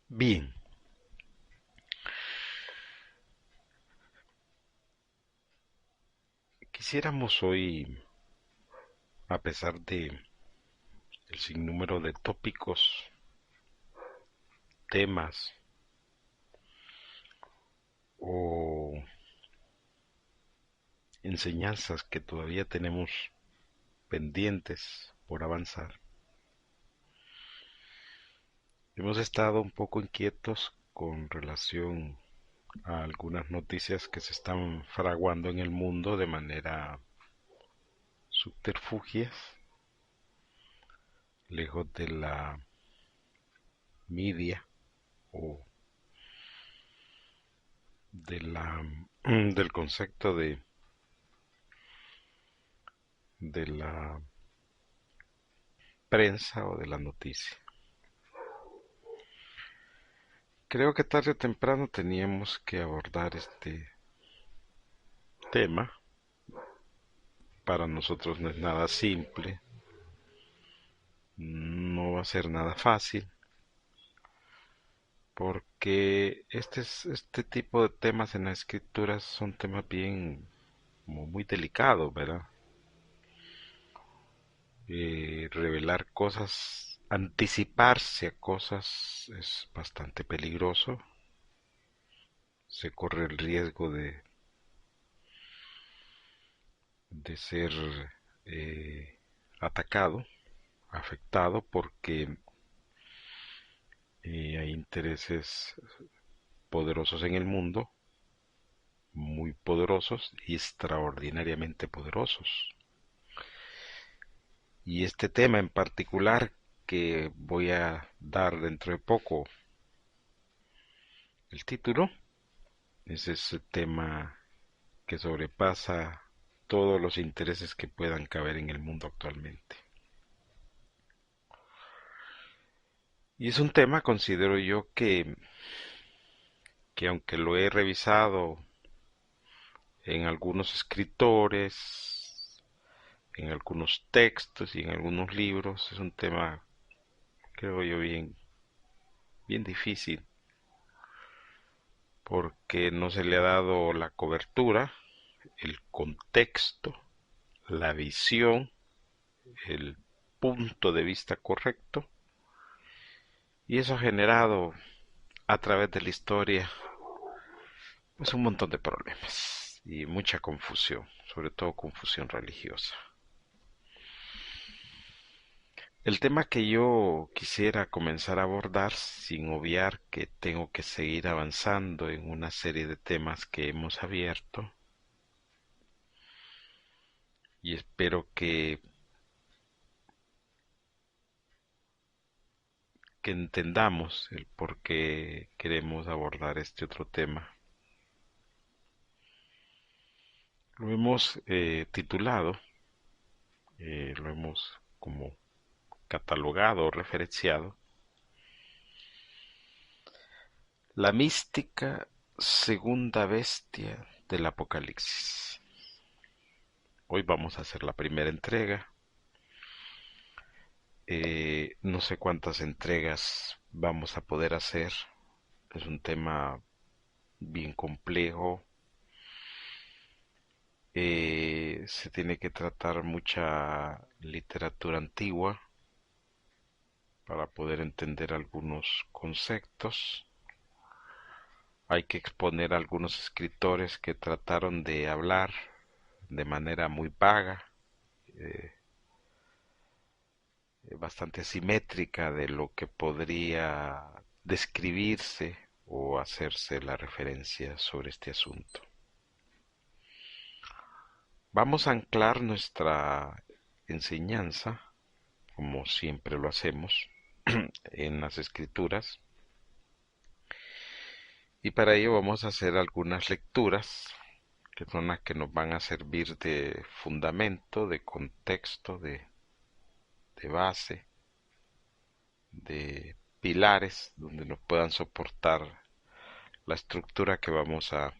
Bien, quisiéramos hoy, a pesar de el sinnúmero de tópicos, temas o enseñanzas que todavía tenemos pendientes por avanzar, hemos estado un poco inquietos con relación a algunas noticias que se están fraguando en el mundo de manera subterfugias, lejos de la media o de del concepto de la prensa o de la noticia. Creo que tarde o temprano teníamos que abordar este tema. Para nosotros no es nada simple, no va a ser nada fácil, porque este tipo de temas en la escritura son temas bien, como muy delicados, ¿verdad? Revelar cosas, anticiparse a cosas es bastante peligroso. Se corre el riesgo de ser atacado, afectado, porque hay intereses poderosos en el mundo, muy poderosos y extraordinariamente poderosos. Y este tema en particular que voy a dar dentro de poco el título es ese tema que sobrepasa todos los intereses que puedan caber en el mundo actualmente. Y es un tema, considero yo, que aunque lo he revisado en algunos escritores, en algunos textos y en algunos libros, es un tema, creo yo, bien difícil, porque no se le ha dado la cobertura, el contexto, la visión, el punto de vista correcto, y eso ha generado a través de la historia pues un montón de problemas y mucha confusión, sobre todo confusión religiosa. El tema que yo quisiera comenzar a abordar, sin obviar que tengo que seguir avanzando en una serie de temas que hemos abierto, y espero que entendamos el por qué queremos abordar este otro tema. Lo hemos titulado, lo hemos como catalogado o referenciado, la mística segunda bestia del Apocalipsis. Hoy vamos a hacer la primera entrega. No sé cuántas entregas vamos a poder hacer. Es un tema bien complejo. Se tiene que tratar mucha literatura antigua para poder entender algunos conceptos. Hay que exponer a algunos escritores que trataron de hablar de manera muy vaga, bastante simétrica de lo que podría describirse o hacerse la referencia sobre este asunto. Vamos a anclar nuestra enseñanza, como siempre lo hacemos, en las escrituras, y para ello vamos a hacer algunas lecturas que son las que nos van a servir de fundamento, de contexto, de base, de pilares donde nos puedan soportar la estructura que vamos a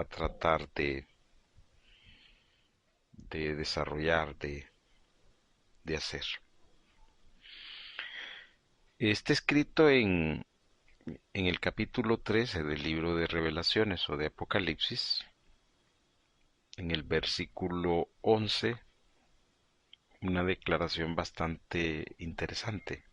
tratar de desarrollar, de hacer. Está escrito En el capítulo 13 del libro de Revelaciones o de Apocalipsis, en el versículo 11, una declaración bastante interesante.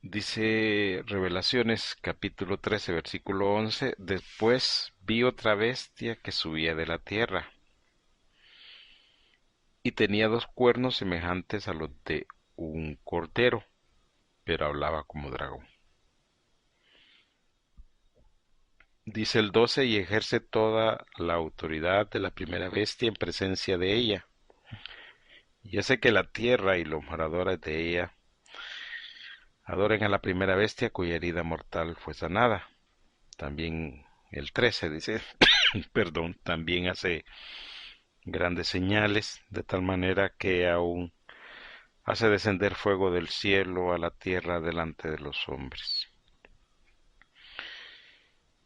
Dice Revelaciones capítulo 13 versículo 11: después vi otra bestia que subía de la tierra, y tenía dos cuernos semejantes a los de un cordero, pero hablaba como dragón. Dice el 12: y ejerce toda la autoridad de la primera bestia en presencia de ella, y hace que la tierra y los moradores de ella adoren a la primera bestia cuya herida mortal fue sanada. También el 13 dice, perdón, también hace grandes señales, de tal manera que aún hace descender fuego del cielo a la tierra delante de los hombres.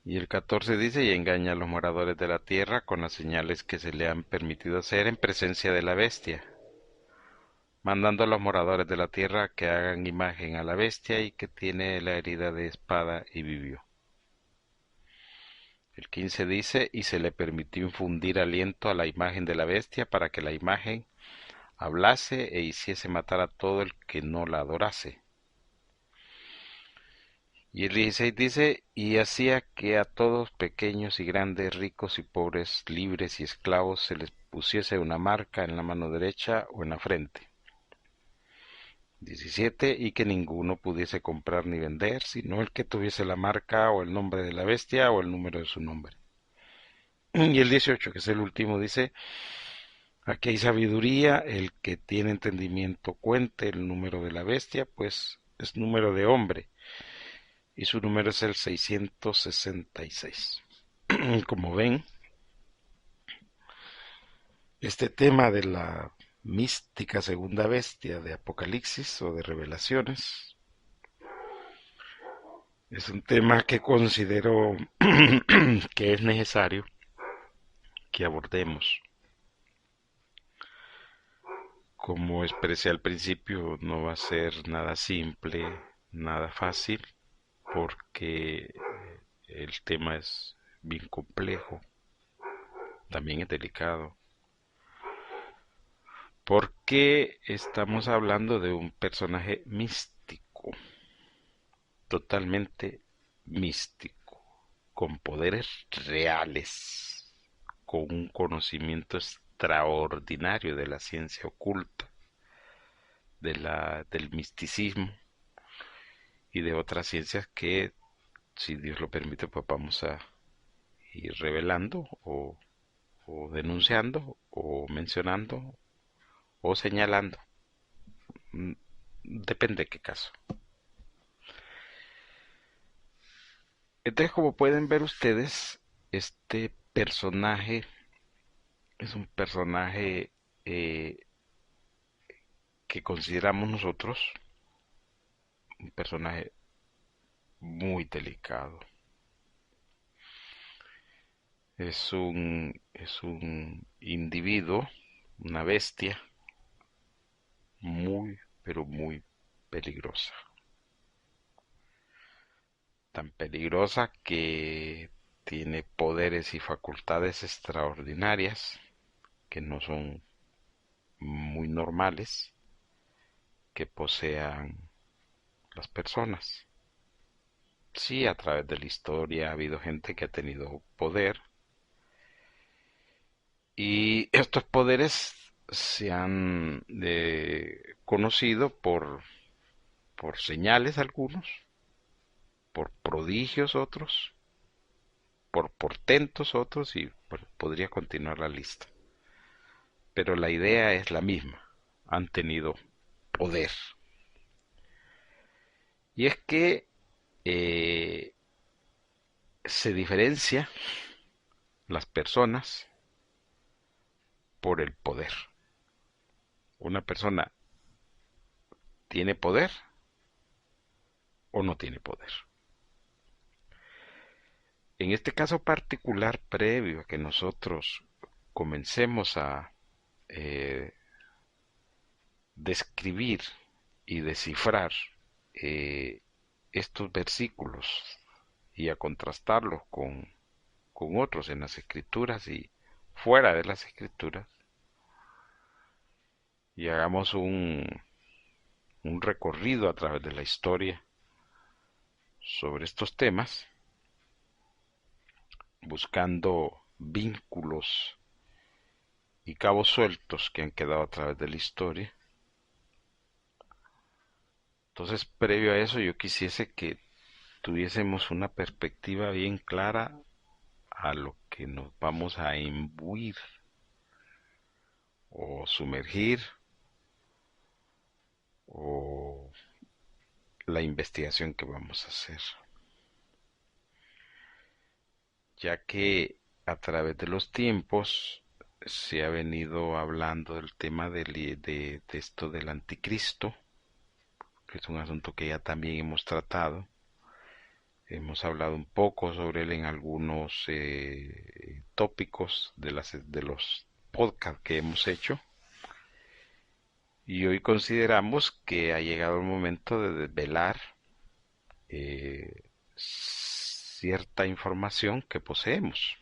Y el 14 dice: y engaña a los moradores de la tierra con las señales que se le han permitido hacer en presencia de la bestia, mandando a los moradores de la tierra que hagan imagen a la bestia y que tiene la herida de espada y vivió. El 15 dice: y se le permitió infundir aliento a la imagen de la bestia para que la imagen hablase e hiciese matar a todo el que no la adorase. Y el 16 dice: y hacía que a todos, pequeños y grandes, ricos y pobres, libres y esclavos, se les pusiese una marca en la mano derecha o en la frente. 17: y que ninguno pudiese comprar ni vender, sino el que tuviese la marca o el nombre de la bestia o el número de su nombre. Y el 18, que es el último, dice: aquí hay sabiduría, el que tiene entendimiento cuente el número de la bestia, pues es número de hombre, y su número es el 666. Como ven, este tema de la mística segunda bestia de Apocalipsis o de Revelaciones es un tema que considero que es necesario que abordemos. Como expresé al principio, no va a ser nada simple, nada fácil, porque el tema es bien complejo, también es delicado, porque estamos hablando de un personaje místico, totalmente místico, con poderes reales, con un conocimiento extraordinario de la ciencia oculta, del misticismo y de otras ciencias que, si Dios lo permite, pues vamos a ir revelando o denunciando o mencionando o señalando. Depende de qué caso. Entonces, como pueden ver ustedes, este personaje es un personaje eh, que consideramos nosotros un personaje muy delicado. Es un individuo, una bestia muy, pero muy peligrosa. Tan peligrosa que tiene poderes y facultades extraordinarias que no son muy normales que posean las personas. Sí, a través de la historia ha habido gente que ha tenido poder y estos poderes se han conocido por señales algunos, por prodigios otros, por portentos otros y podría continuar la lista. Pero la idea es la misma, han tenido poder. Y es que eh, se diferencia las personas por el poder. Una persona tiene poder o no tiene poder. En este caso particular, previo a que nosotros comencemos a eh, describir y descifrar estos versículos y a contrastarlos con otros en las escrituras y fuera de las escrituras, y hagamos un recorrido a través de la historia sobre estos temas, buscando vínculos y cabos sueltos que han quedado a través de la historia. Entonces, previo a eso, yo quisiese que tuviésemos una perspectiva bien clara a lo que nos vamos a imbuir o sumergir, o la investigación que vamos a hacer, ya que a través de los tiempos se ha venido hablando del tema de esto del anticristo, que es un asunto que ya también hemos tratado. Hemos hablado un poco sobre él en algunos tópicos de los podcasts que hemos hecho. Y hoy consideramos que ha llegado el momento de desvelar cierta información que poseemos.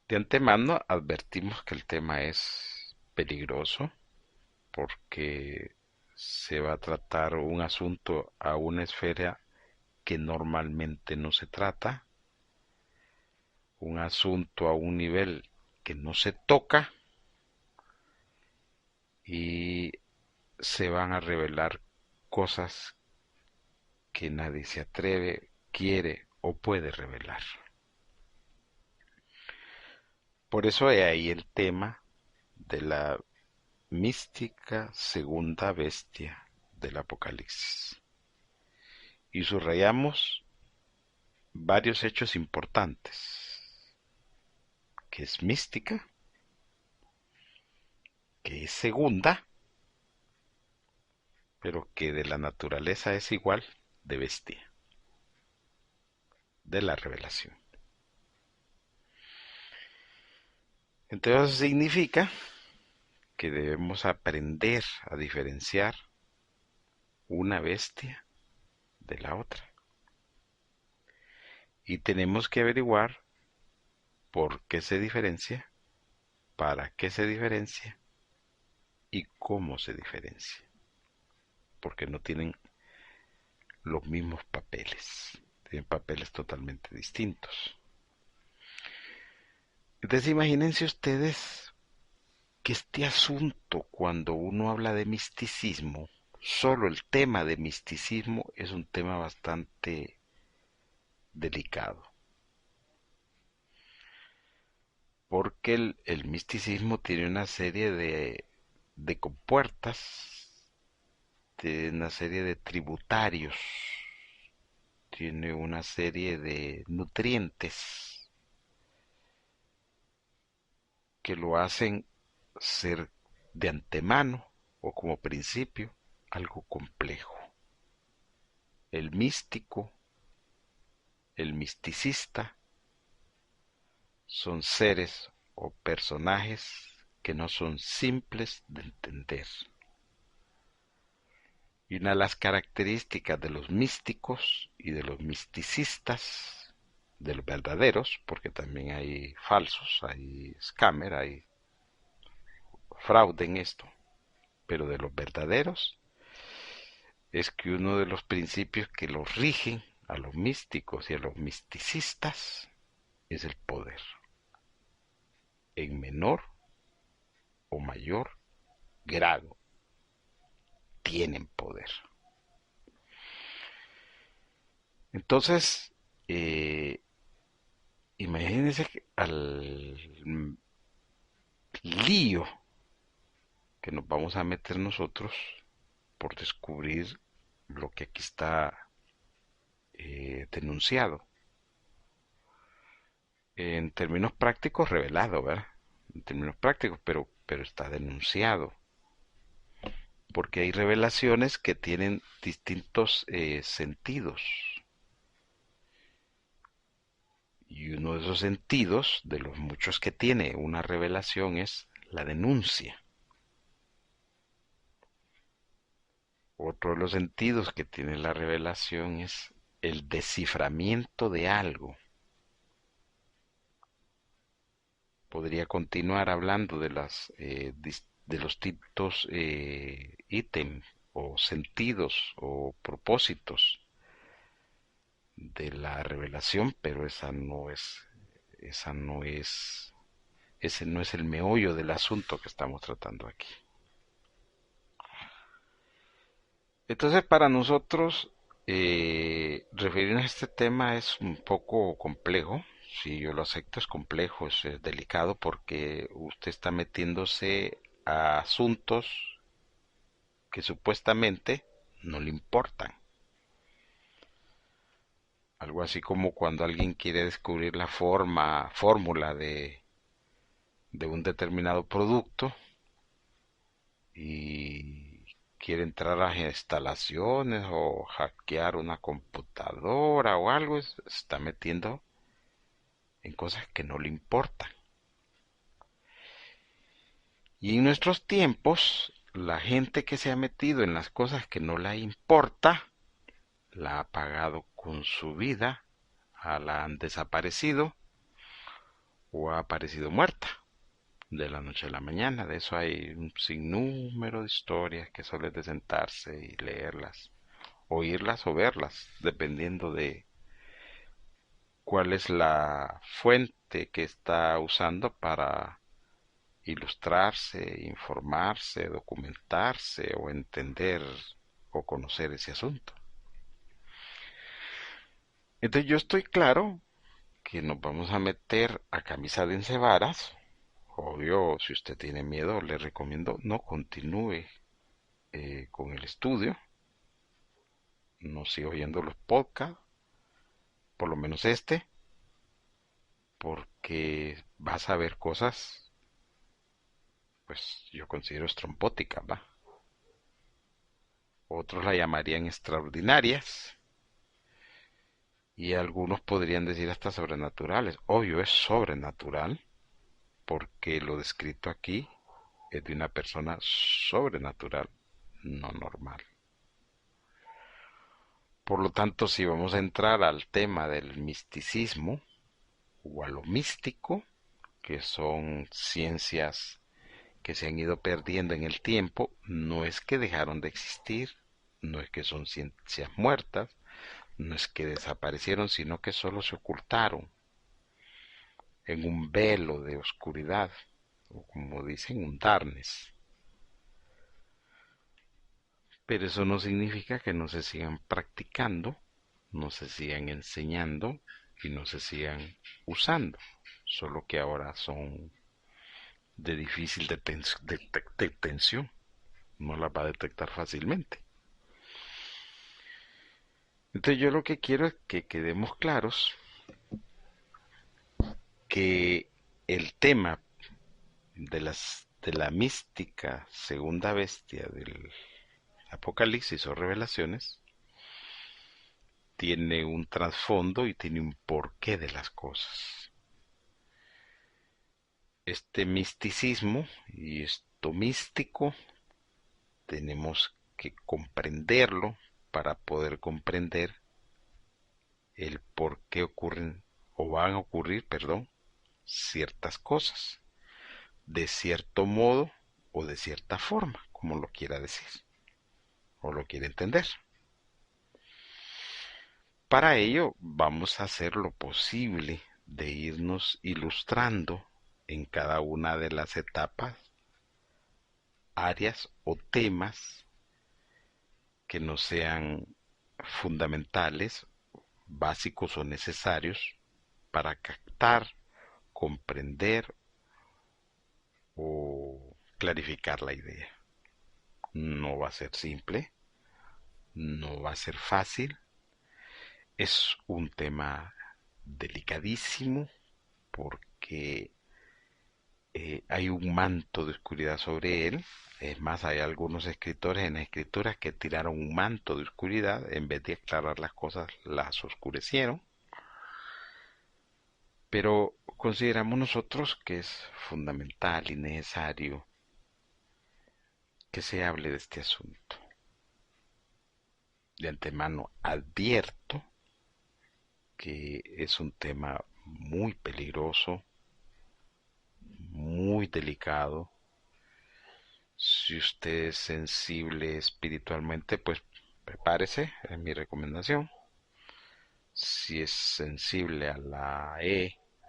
De antemano advertimos que el tema es peligroso porque se va a tratar un asunto a una esfera que normalmente no se trata, un asunto a un nivel que no se toca, y se van a revelar cosas que nadie se atreve, quiere o puede revelar. Por eso he ahí el tema de la mística segunda bestia del Apocalipsis. Y subrayamos varios hechos importantes, que es mística, que es segunda, pero que de la naturaleza es igual de bestia, de la revelación. Entonces eso significa que debemos aprender a diferenciar una bestia de la otra. Y tenemos que averiguar por qué se diferencia, para qué se diferencia y cómo se diferencia. Porque no tienen los mismos papeles, tienen papeles totalmente distintos. Entonces imagínense ustedes que este asunto, cuando uno habla de misticismo, solo el tema de misticismo es un tema bastante delicado. Porque el misticismo tiene una serie de compuertas, tiene una serie de tributarios, tiene una serie de nutrientes que lo hacen ser de antemano o como principio algo complejo. El místico, el misticista, son seres o personajes que no son simples de entender. Y una de las características de los místicos y de los misticistas, de los verdaderos, porque también hay falsos, hay scammer, hay fraude en esto, pero de los verdaderos, es que uno de los principios que los rigen a los místicos y a los misticistas es el poder, en menor o mayor grado tienen poder. Entonces, imagínense al lío que nos vamos a meter nosotros por descubrir lo que aquí está denunciado. En términos prácticos, revelado, ¿verdad? En términos prácticos, pero está denunciado. Porque hay revelaciones que tienen distintos sentidos. Y uno de esos sentidos, de los muchos que tiene una revelación, es la denuncia. Otro de los sentidos que tiene la revelación es el desciframiento de algo. Podría continuar hablando de de los distintos ítems o sentidos o propósitos de la revelación, pero esa no es, ese no es el meollo del asunto que estamos tratando aquí. Entonces, para nosotros, referirnos a este tema es un poco complejo. Si yo lo acepto, es complejo, es delicado porque usted está metiéndose a asuntos que supuestamente no le importan. Algo así como cuando alguien quiere descubrir la fórmula de un determinado producto y quiere entrar a instalaciones o hackear una computadora o algo, se está metiendo en cosas que no le importan. Y en nuestros tiempos, la gente que se ha metido en las cosas que no le importa, la ha pagado con su vida, la han desaparecido o ha aparecido muerta de la noche a la mañana. De eso hay un sinnúmero de historias que suele de sentarse y leerlas, oírlas o verlas, dependiendo de cuál es la fuente que está usando para ilustrarse, informarse, documentarse o entender o conocer ese asunto. Entonces yo estoy claro que nos vamos a meter a camisa de once varas. Obvio, si usted tiene miedo, le recomiendo no continúe con el estudio, no siga oyendo los podcasts, por lo menos este, porque vas a ver cosas, pues yo considero estrompóticas, ¿va? Otros la llamarían extraordinarias y algunos podrían decir hasta sobrenaturales. Obvio, es sobrenatural porque lo descrito aquí es de una persona sobrenatural, no normal. Por lo tanto, si vamos a entrar al tema del misticismo o a lo místico, que son ciencias que se han ido perdiendo en el tiempo, no es que dejaron de existir, no es que son ciencias muertas, no es que desaparecieron, sino que solo se ocultaron en un velo de oscuridad, o como dicen, un darkness. Pero eso no significa que no se sigan practicando, no se sigan enseñando y no se sigan usando, solo que ahora son de difícil detención, no las va a detectar fácilmente. Entonces yo lo que quiero es que quedemos claros que el tema de la mística segunda bestia del Apocalipsis o Revelaciones tiene un trasfondo y tiene un porqué de las cosas. Este misticismo y esto místico tenemos que comprenderlo para poder comprender el por qué ocurren o van a ocurrir, perdón, ciertas cosas, de cierto modo o de cierta forma, como lo quiera decir o lo quiera entender. Para ello vamos a hacer lo posible de irnos ilustrando en cada una de las etapas, áreas o temas que nos sean fundamentales, básicos o necesarios para captar, comprender o clarificar la idea. No va a ser simple, no va a ser fácil, es un tema delicadísimo porque hay un manto de oscuridad sobre él. Es más, hay algunos escritores en las escrituras que tiraron un manto de oscuridad, en vez de aclarar las cosas, las oscurecieron. Pero consideramos nosotros que es fundamental y necesario que se hable de este asunto. De antemano advierto que es un tema muy peligroso, muy delicado. Si usted es sensible espiritualmente, pues prepárese, es mi recomendación. Si es sensible a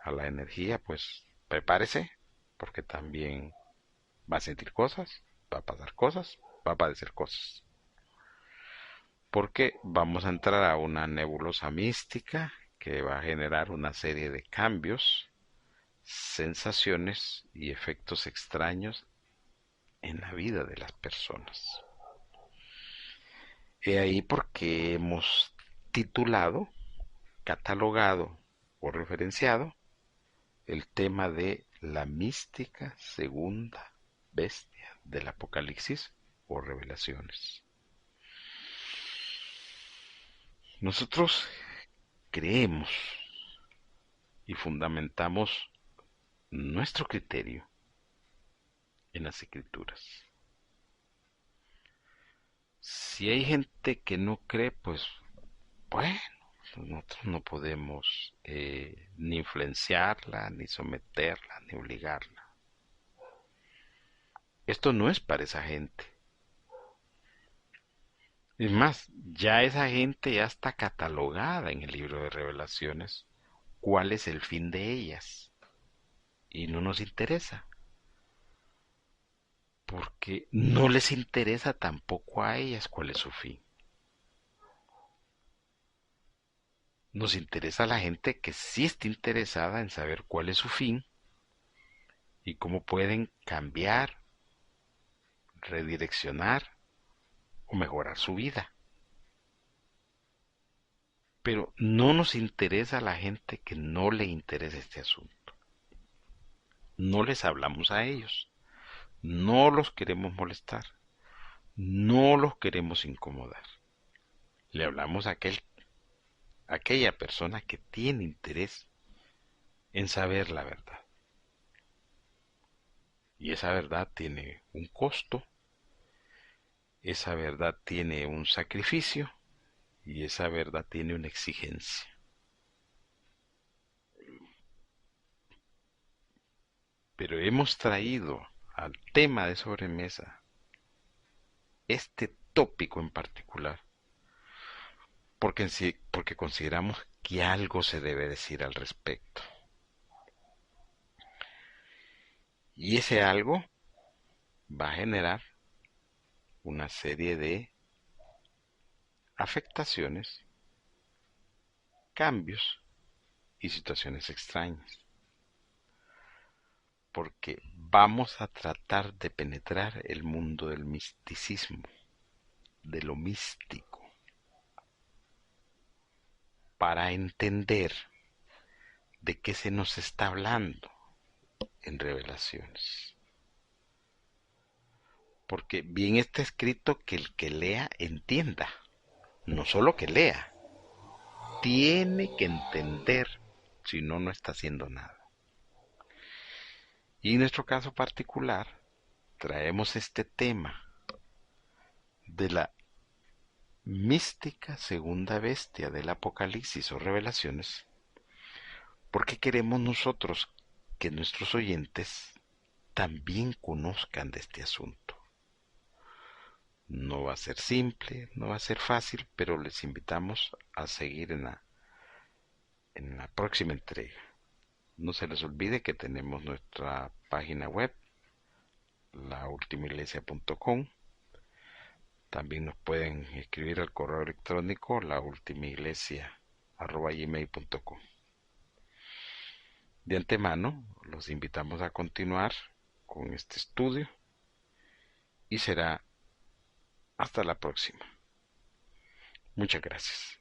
a la energía, pues prepárese, porque también va a sentir cosas, va a pasar cosas, va a padecer cosas. Porque vamos a entrar a una nebulosa mística que va a generar una serie de cambios, sensaciones y efectos extraños en la vida de las personas. He ahí porque hemos titulado, catalogado o referenciado el tema de la mística segunda bestia del Apocalipsis o revelaciones. Nosotros creemos y fundamentamos nuestro criterio en las escrituras. Si hay gente que no cree, pues bueno, nosotros no podemos ni influenciarla, ni someterla, ni obligarla. Esto no es para esa gente. Es más, ya esa gente ya está catalogada en el libro de Revelaciones cuál es el fin de ellas. Y no nos interesa, porque no les interesa tampoco a ellas cuál es su fin. Nos interesa a la gente que sí está interesada en saber cuál es su fin y cómo pueden cambiar, redireccionar o mejorar su vida. Pero no nos interesa a la gente que no le interesa este asunto. No les hablamos a ellos. No los queremos molestar. No los queremos incomodar. Le hablamos a aquella persona que tiene interés en saber la verdad. Y esa verdad tiene un costo, esa verdad tiene un sacrificio y esa verdad tiene una exigencia. Pero hemos traído al tema de sobremesa este tópico en particular porque consideramos que algo se debe decir al respecto. Y ese algo va a generar una serie de afectaciones, cambios y situaciones extrañas. Porque vamos a tratar de penetrar el mundo del misticismo, de lo místico, para entender de qué se nos está hablando en revelaciones. Porque bien está escrito que el que lea entienda, no solo que lea, tiene que entender, si no, no está haciendo nada. Y en nuestro caso particular, traemos este tema de la mística segunda bestia del Apocalipsis o revelaciones, porque queremos nosotros que nuestros oyentes también conozcan de este asunto. No va a ser simple, no va a ser fácil, pero les invitamos a seguir en la próxima entrega. No se les olvide que tenemos nuestra página web, laultimaiglesia.com. También nos pueden escribir al correo electrónico laultimaiglesia@gmail.com. De antemano, los invitamos a continuar con este estudio y será hasta la próxima. Muchas gracias.